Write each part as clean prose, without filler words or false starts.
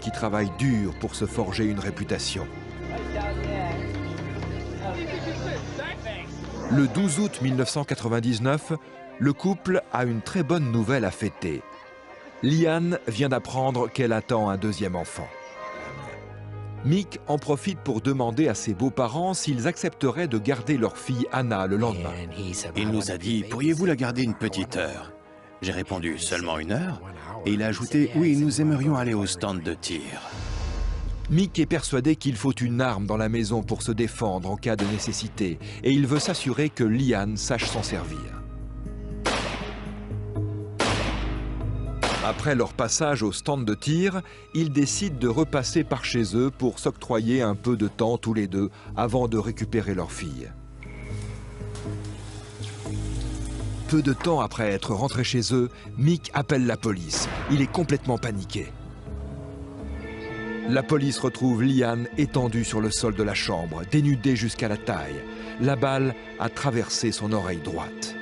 qui travaille dur pour se forger une réputation. Le 12 août 1999, le couple a une très bonne nouvelle à fêter. Liane vient d'apprendre qu'elle attend un deuxième enfant. Mick en profite pour demander à ses beaux-parents s'ils accepteraient de garder leur fille Anna le lendemain. Il nous a dit, pourriez-vous la garder une petite heure? J'ai répondu, seulement 1 heure? Et il a ajouté, oui, nous aimerions aller au stand de tir. Mick est persuadé qu'il faut une arme dans la maison pour se défendre en cas de nécessité, et il veut s'assurer que Liane sache s'en servir. Après leur passage au stand de tir, ils décident de repasser par chez eux pour s'octroyer un peu de temps tous les deux avant de récupérer leur fille. Peu de temps après être rentré chez eux, Mick appelle la police. Il est complètement paniqué. La police retrouve Liane étendue sur le sol de la chambre, dénudée jusqu'à la taille. La balle a traversé son oreille droite.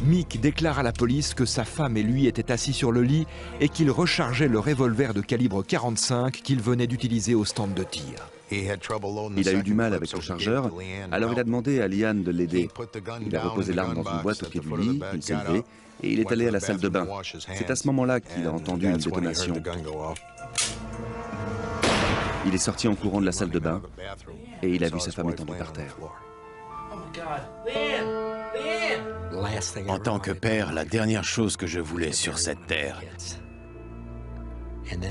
Mick déclare à la police que sa femme et lui étaient assis sur le lit et qu'il rechargeait le revolver de calibre 45 qu'il venait d'utiliser au stand de tir. Il a eu du mal avec le chargeur, alors il a demandé à Liane de l'aider. Il a reposé l'arme dans une boîte au pied du lit, il s'est levé et il est allé à la salle de bain. C'est à ce moment-là qu'il a entendu une détonation. Il est sorti en courant de la salle de bain et il a vu sa femme étendue par terre. En tant que père, la dernière chose que je voulais sur cette terre,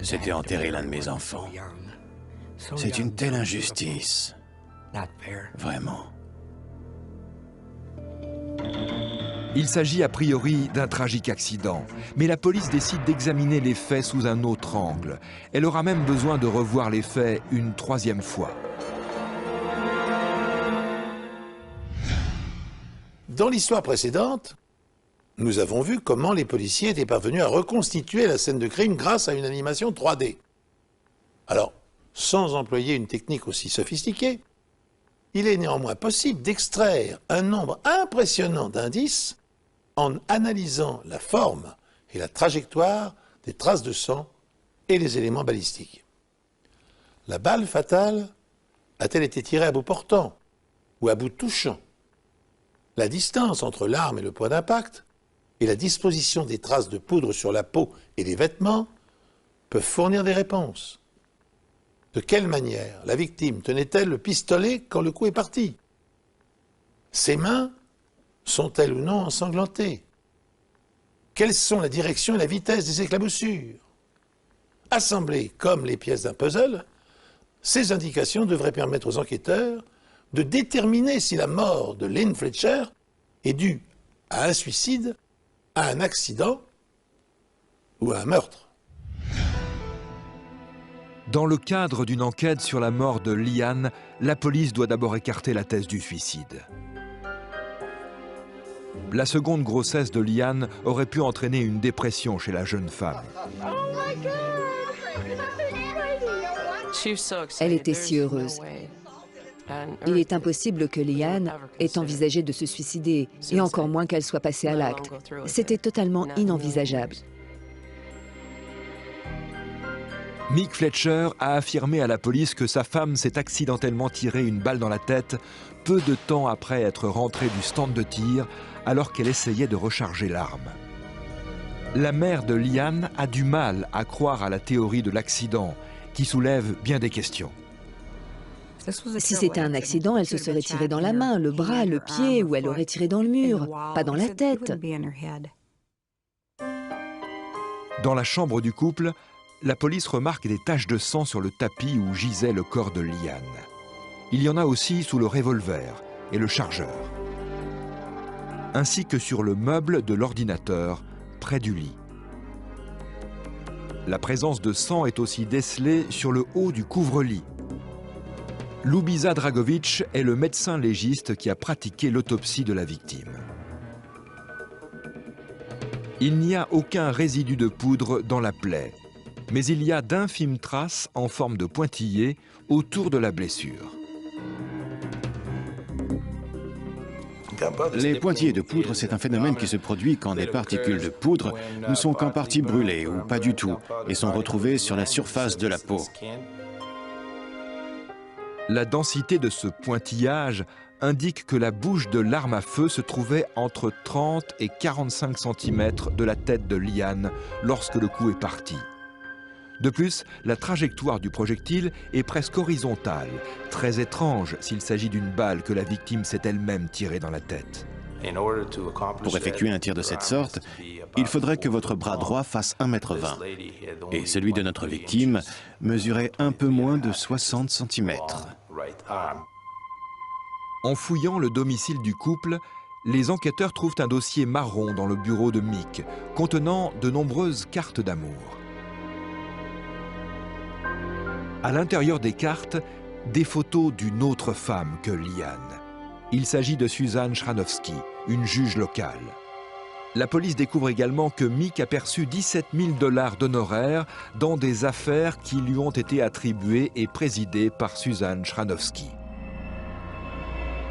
c'était enterrer l'un de mes enfants. C'est une telle injustice. Vraiment. Il s'agit a priori d'un tragique accident, mais la police décide d'examiner les faits sous un autre angle. Elle aura même besoin de revoir les faits une 3e fois. Dans l'histoire précédente, nous avons vu comment les policiers étaient parvenus à reconstituer la scène de crime grâce à une animation 3D. Alors, sans employer une technique aussi sophistiquée, il est néanmoins possible d'extraire un nombre impressionnant d'indices en analysant la forme et la trajectoire des traces de sang et les éléments balistiques. La balle fatale a-t-elle été tirée à bout portant ou à bout touchant? La distance entre l'arme et le point d'impact et la disposition des traces de poudre sur la peau et les vêtements peuvent fournir des réponses. De quelle manière la victime tenait-elle le pistolet quand le coup est parti? Ses mains sont-elles ou non ensanglantées? Quelles sont la direction et la vitesse des éclaboussures? Assemblées comme les pièces d'un puzzle, ces indications devraient permettre aux enquêteurs de déterminer si la mort de Lynn Fletcher est due à un suicide, à un accident ou à un meurtre. Dans le cadre d'une enquête sur la mort de Liane, la police doit d'abord écarter la thèse du suicide. La seconde grossesse de Liane aurait pu entraîner une dépression chez la jeune femme. Elle était si heureuse. Il est impossible que Liane ait envisagé de se suicider, et encore moins qu'elle soit passée à l'acte. C'était totalement inenvisageable. Mick Fletcher a affirmé à la police que sa femme s'est accidentellement tiré une balle dans la tête peu de temps après être rentrée du stand de tir alors qu'elle essayait de recharger l'arme. La mère de Liane a du mal à croire à la théorie de l'accident qui soulève bien des questions. Si c'était un accident, elle se serait tirée dans la main, le bras, le pied, ou elle aurait tiré dans le mur, pas dans la tête. Dans la chambre du couple, la police remarque des taches de sang sur le tapis où gisait le corps de Liane. Il y en a aussi sous le revolver et le chargeur, ainsi que sur le meuble de l'ordinateur près du lit. La présence de sang est aussi décelée sur le haut du couvre-lit. Ljubiša Dragović est le médecin légiste qui a pratiqué l'autopsie de la victime. Il n'y a aucun résidu de poudre dans la plaie, mais il y a d'infimes traces en forme de pointillés autour de la blessure. Les pointillés de poudre, c'est un phénomène qui se produit quand des particules de poudre ne sont qu'en partie brûlées ou pas du tout et sont retrouvées sur la surface de la peau. La densité de ce pointillage indique que la bouche de l'arme à feu se trouvait entre 30 et 45 cm de la tête de Liane lorsque le coup est parti. De plus, la trajectoire du projectile est presque horizontale, très étrange s'il s'agit d'une balle que la victime s'est elle-même tirée dans la tête. Pour effectuer un tir de cette sorte, il faudrait que votre bras droit fasse 1,20 m et celui de notre victime mesurait un peu moins de 60 cm. En fouillant le domicile du couple, les enquêteurs trouvent un dossier marron dans le bureau de Mick, contenant de nombreuses cartes d'amour. À l'intérieur des cartes, des photos d'une autre femme que Liane. Il s'agit de Suzanne Schranowski, une juge locale. La police découvre également que Mick a perçu 17 000 $ d'honoraires dans des affaires qui lui ont été attribuées et présidées par Suzanne Schranowski.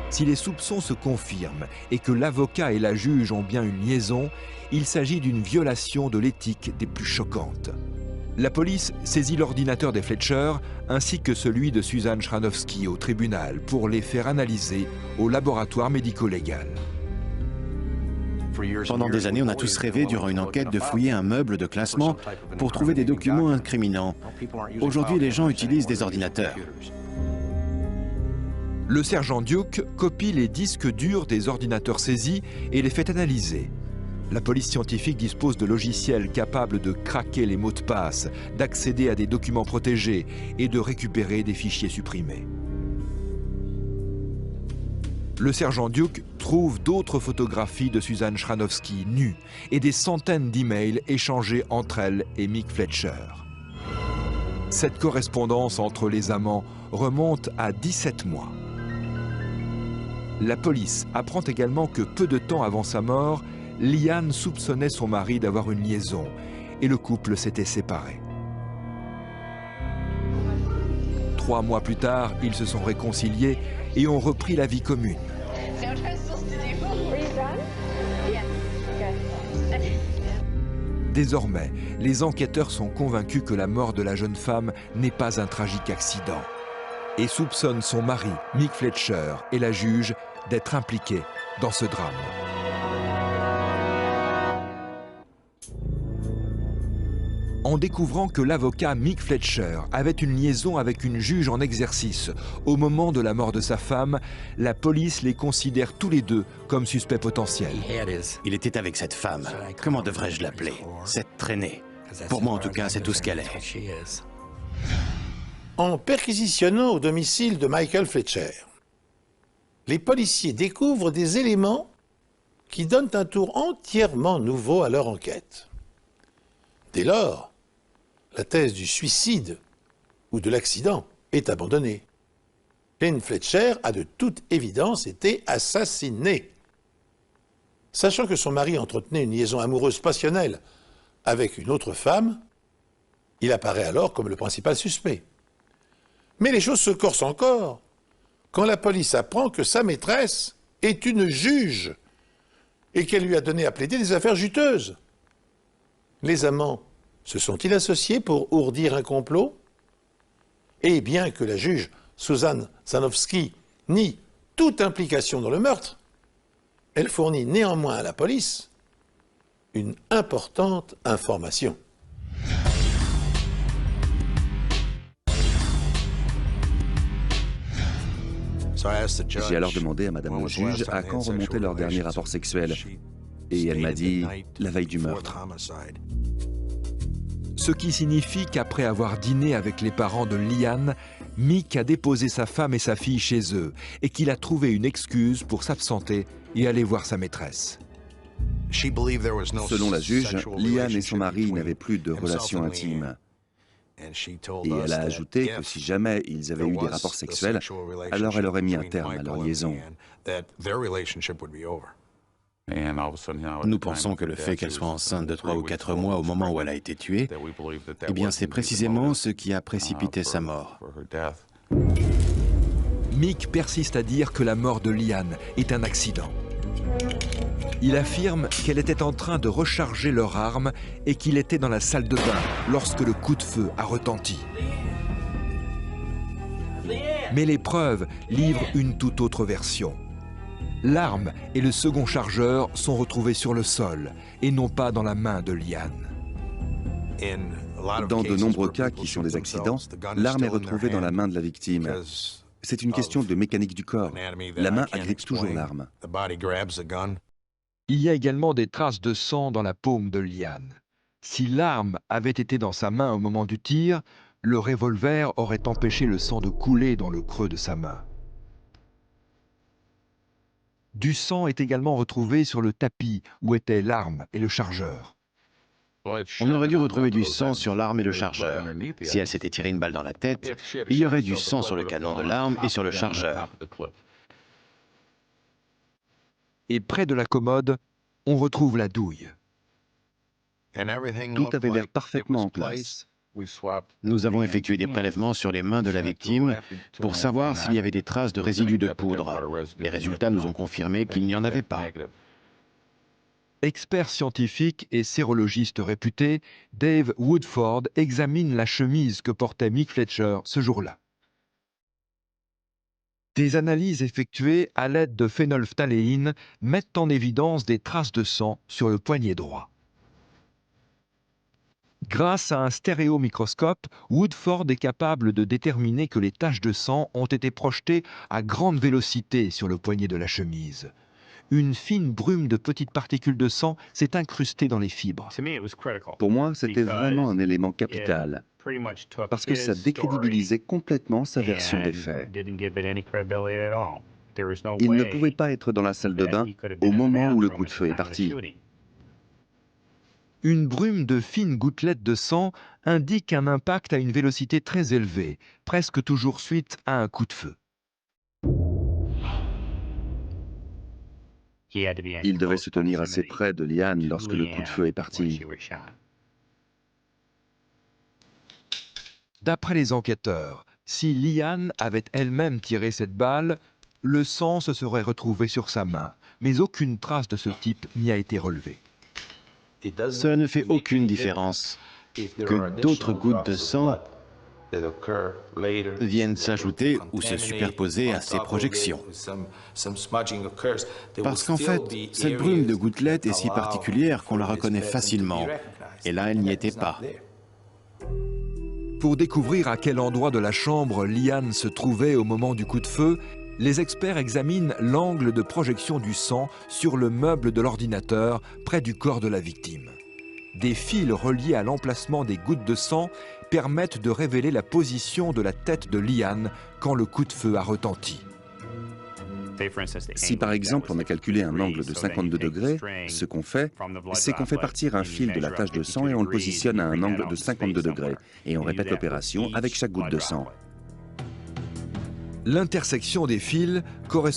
Si les soupçons se confirment et que l'avocat et la juge ont bien une liaison, il s'agit d'une violation de l'éthique des plus choquantes. La police saisit l'ordinateur des Fletcher ainsi que celui de Suzanne Schranowski au tribunal pour les faire analyser au laboratoire médico-légal. Pendant des années, on a tous rêvé durant une enquête de fouiller un meuble de classement pour trouver des documents incriminants. Aujourd'hui, les gens utilisent des ordinateurs. Le sergent Duke copie les disques durs des ordinateurs saisis et les fait analyser. La police scientifique dispose de logiciels capables de craquer les mots de passe, d'accéder à des documents protégés et de récupérer des fichiers supprimés. Le sergent Duke trouve d'autres photographies de Suzanne Schranowski nue et des centaines d'emails échangés entre elle et Mick Fletcher. Cette correspondance entre les amants remonte à 17 mois. La police apprend également que peu de temps avant sa mort, Liane soupçonnait son mari d'avoir une liaison et le couple s'était séparé. 3 mois plus tard, ils se sont réconciliés et ont repris la vie commune. Désormais, les enquêteurs sont convaincus que la mort de la jeune femme n'est pas un tragique accident et soupçonnent son mari, Mick Fletcher, et la juge d'être impliqués dans ce drame. En découvrant que l'avocat Mick Fletcher avait une liaison avec une juge en exercice au moment de la mort de sa femme, la police les considère tous les deux comme suspects potentiels. Il était avec cette femme. Comment devrais-je l'appeler? Cette traînée. Pour moi, en tout cas, c'est tout ce qu'elle est. En perquisitionnant au domicile de Michael Fletcher, les policiers découvrent des éléments qui donnent un tour entièrement nouveau à leur enquête. Dès lors, la thèse du suicide ou de l'accident est abandonnée. Jane Fletcher a de toute évidence été assassinée. Sachant que son mari entretenait une liaison amoureuse passionnelle avec une autre femme, il apparaît alors comme le principal suspect. Mais les choses se corsent encore quand la police apprend que sa maîtresse est une juge et qu'elle lui a donné à plaider des affaires juteuses. Les amants se sont-ils associés pour ourdir un complot? Et bien que la juge Suzanne Schranowski nie toute implication dans le meurtre, elle fournit néanmoins à la police une importante information. J'ai alors demandé à madame le juge à quand remontait leur dernier rapport sexuel. Et elle m'a dit la veille du meurtre. Ce qui signifie qu'après avoir dîné avec les parents de Liane, Mick a déposé sa femme et sa fille chez eux et qu'il a trouvé une excuse pour s'absenter et aller voir sa maîtresse. Selon la juge, Liane et son mari n'avaient plus de relations intimes. Et elle a ajouté que si jamais ils avaient eu des rapports sexuels, alors elle aurait mis un terme à leur liaison. Nous pensons que le fait qu'elle soit enceinte de 3 ou 4 mois au moment où elle a été tuée, eh bien c'est précisément ce qui a précipité sa mort. Mick persiste à dire que la mort de Liane est un accident. Il affirme qu'elle était en train de recharger leur arme et qu'il était dans la salle de bain lorsque le coup de feu a retenti. Mais les preuves livrent une toute autre version. L'arme et le second chargeur sont retrouvés sur le sol et non pas dans la main de Liane. Dans de nombreux cas qui sont des accidents, l'arme est retrouvée dans la main de la victime. C'est une question de mécanique du corps. La main agrippe toujours l'arme. Il y a également des traces de sang dans la paume de Liane. Si l'arme avait été dans sa main au moment du tir, le revolver aurait empêché le sang de couler dans le creux de sa main. Du sang est également retrouvé sur le tapis où étaient l'arme et le chargeur. On aurait dû retrouver du sang sur l'arme et le chargeur. Si elle s'était tiré une balle dans la tête, il y aurait du sang sur le canon de l'arme et sur le chargeur. Et près de la commode, on retrouve la douille. Tout avait l'air parfaitement en place. Nous avons effectué des prélèvements sur les mains de la victime pour savoir s'il y avait des traces de résidus de poudre. Les résultats nous ont confirmé qu'il n'y en avait pas. Expert scientifique et sérologiste réputé, Dave Woodford examine la chemise que portait Mick Fletcher ce jour-là. Des analyses effectuées à l'aide de phénolphtaléine mettent en évidence des traces de sang sur le poignet droit. Grâce à un stéréomicroscope, Woodford est capable de déterminer que les taches de sang ont été projetées à grande vélocité sur le poignet de la chemise. Une fine brume de petites particules de sang s'est incrustée dans les fibres. Pour moi, c'était vraiment un élément capital, parce que ça décrédibilisait complètement sa version des faits. Il ne pouvait pas être dans la salle de bain au moment où le coup de feu est parti. Une brume de fines gouttelettes de sang indique un impact à une vélocité très élevée, presque toujours suite à un coup de feu. Il devait se tenir assez près de Liane lorsque le coup de feu est parti. D'après les enquêteurs, si Liane avait elle-même tiré cette balle, le sang se serait retrouvé sur sa main, mais aucune trace de ce type n'y a été relevée. Cela ne fait aucune différence que d'autres gouttes de sang viennent s'ajouter ou se superposer à ces projections. Parce qu'en fait, cette brume de gouttelettes est si particulière qu'on la reconnaît facilement. Et là, elle n'y était pas. Pour découvrir à quel endroit de la chambre Liane se trouvait au moment du coup de feu, les experts examinent l'angle de projection du sang sur le meuble de l'ordinateur près du corps de la victime. Des fils reliés à l'emplacement des gouttes de sang permettent de révéler la position de la tête de Liane quand le coup de feu a retenti. Si par exemple on a calculé un angle de 52 degrés, ce qu'on fait, c'est qu'on fait partir un fil de la tache de sang et on le positionne à un angle de 52 degrés. Et on répète l'opération avec chaque goutte de sang. L'intersection des fils correspond